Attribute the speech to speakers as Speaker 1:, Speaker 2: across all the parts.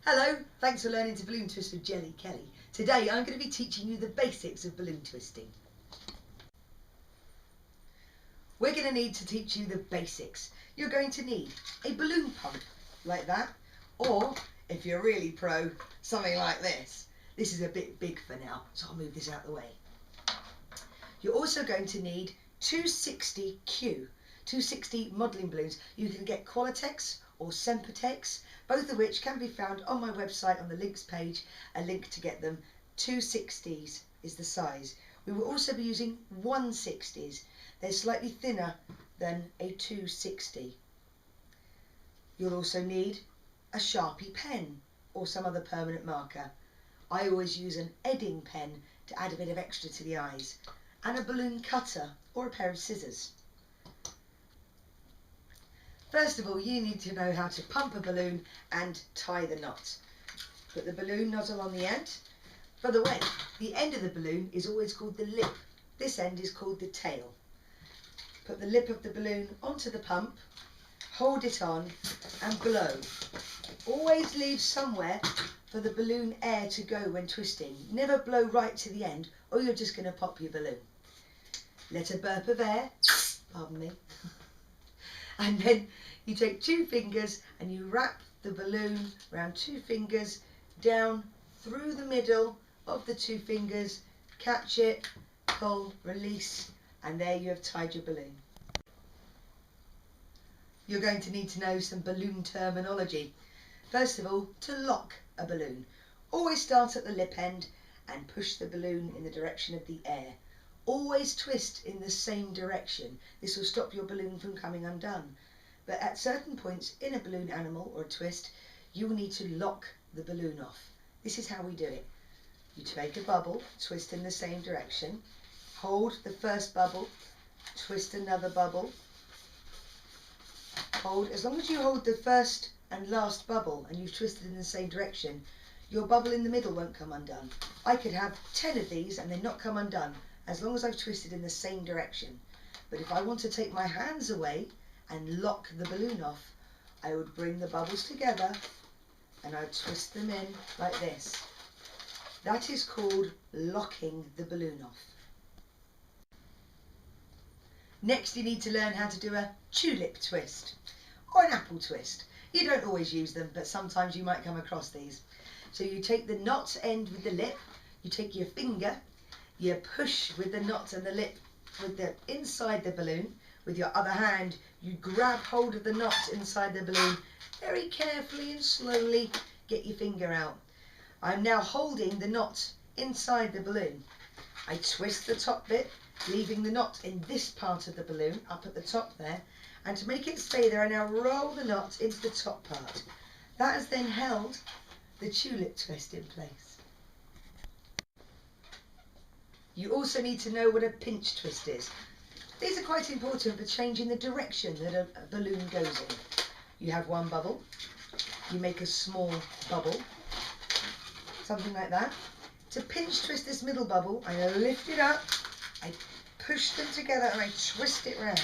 Speaker 1: Hello, thanks for learning to balloon twist with Jelly Kelly. Today I'm going to be teaching you the basics of balloon twisting. We're going to need to teach you the basics. You're going to need a balloon pump like that, or if you're really pro, something like this. This is a bit big for now, so I'll move this out of the way. You're also going to need 260 modelling balloons. You can get Qualitex or Sempertex, both of which can be found on my website on the links page, a link to get them. 260s is the size. We will also be using 160s. They're slightly thinner than a 260. You'll also need a Sharpie pen or some other permanent marker. I always use an edding pen to add a bit of extra to the eyes, and a balloon cutter or a pair of scissors. First of all, you need to know how to pump a balloon and tie the knot. Put the balloon nozzle on the end. By the way, the end of the balloon is always called the lip. This end is called the tail. Put the lip of the balloon onto the pump, hold it on and blow. Always leave somewhere for the balloon air to go when twisting. Never blow right to the end or you're just going to pop your balloon. Let a burp of air, pardon me, and then you take 2 fingers and you wrap the balloon around 2 fingers down through the middle of the 2 fingers, catch it, pull, release, and there you have tied your balloon. You're going to need to know some balloon terminology. First of all, to lock a balloon, always start at the lip end and push the balloon in the direction of the air. Always twist in the same direction. This will stop your balloon from coming undone. But at certain points in a balloon animal or a twist, you will need to lock the balloon off. This is how we do it. You take a bubble, twist in the same direction, hold the first bubble, twist another bubble, hold. As long as you hold the first and last bubble and you've twisted in the same direction, your bubble in the middle won't come undone. I could have 10 of these and they're not come undone as long as I've twisted in the same direction. But if I want to take my hands away and lock the balloon off, I would bring the bubbles together and I would twist them in like this. That is called locking the balloon off. Next, you need to learn how to do a tulip twist or an apple twist. You don't always use them, but sometimes you might come across these. So you take the knot end with the lip, you take your finger, you push with the knot and the lip with the inside the balloon. With your other hand, you grab hold of the knot inside the balloon. Very carefully and slowly get your finger out. I'm now holding the knot inside the balloon. I twist the top bit, leaving the knot in this part of the balloon, up at the top there. And to make it stay there, I now roll the knot into the top part. That has then held the tulip twist in place. You also need to know what a pinch twist is. These are quite important for changing the direction that a balloon goes in. You have one bubble, you make a small bubble, something like that. To pinch twist this middle bubble, I lift it up, I push them together and I twist it round.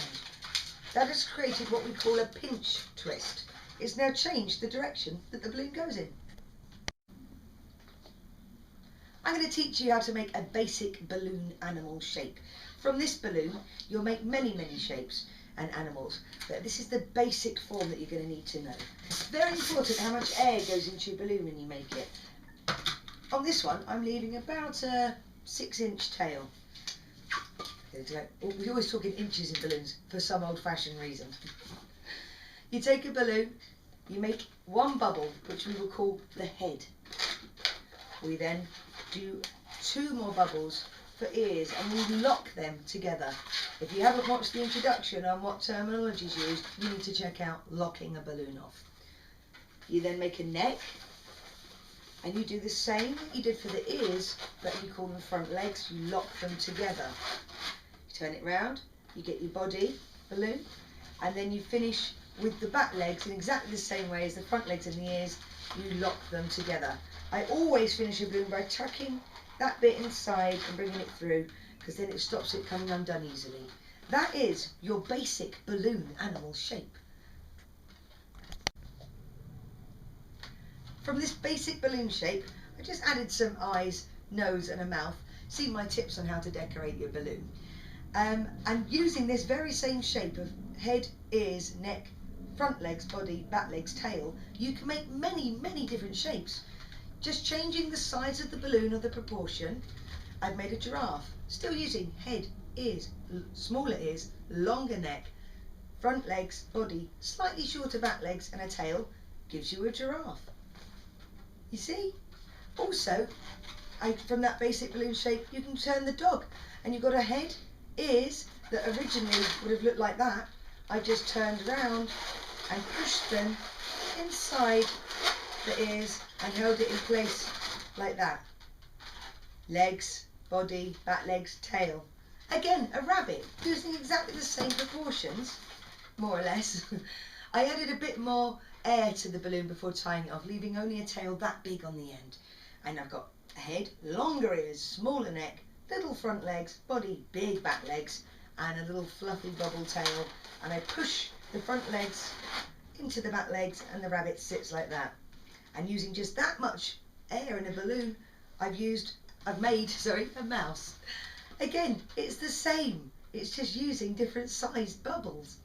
Speaker 1: That has created what we call a pinch twist. It's now changed the direction that the balloon goes in. I'm going to teach you how to make a basic balloon animal shape. From this balloon, you'll make many shapes and animals, but this is the basic form that you're going to need to know. It's very important how much air goes into your balloon when you make it. On this one, I'm leaving about a 6-inch tail. We always talk in inches in balloons for some old-fashioned reason. You take a balloon, you make one bubble, which we will call the head. We then do 2 more bubbles for ears and we lock them together. If you haven't watched the introduction on what terminology is used, you need to check out locking a balloon off. You then make a neck and you do the same that you did for the ears, but you call them front legs. You lock them together. You turn it round, you get your body balloon, and then you finish with the back legs in exactly the same way as the front legs and the ears. You lock them together. I always finish a balloon by tucking that bit inside and bringing it through, because then it stops it coming undone easily. That is your basic balloon animal shape. from this basic balloon shape, I just added some eyes, nose and a mouth. See my tips on how to decorate your balloon. And using this very same shape of head, ears, neck, front legs, body, back legs, tail, you can make many different shapes. Just changing the size of the balloon or the proportion. I've made a giraffe, still using head, ears, smaller ears, longer neck, front legs, body, slightly shorter back legs and a tail, gives you a giraffe. You see? Also, from that basic balloon shape, you can turn the dog, and you've got a head, ears that originally would have looked like that. I just turned around and pushed them inside the ears and held it in place like that. Legs, body, back legs, tail. Again, a rabbit, using exactly the same proportions, more or less. I added a bit more air to the balloon before tying it off, leaving only a tail that big on the end. And I've got a head, longer ears, smaller neck, little front legs, body, big back legs, and a little fluffy bubble tail. And I push the front legs into the back legs and the rabbit sits like that. And using just that much air in a balloon, I've made a mouse. Again, it's the same. It's just using different sized bubbles.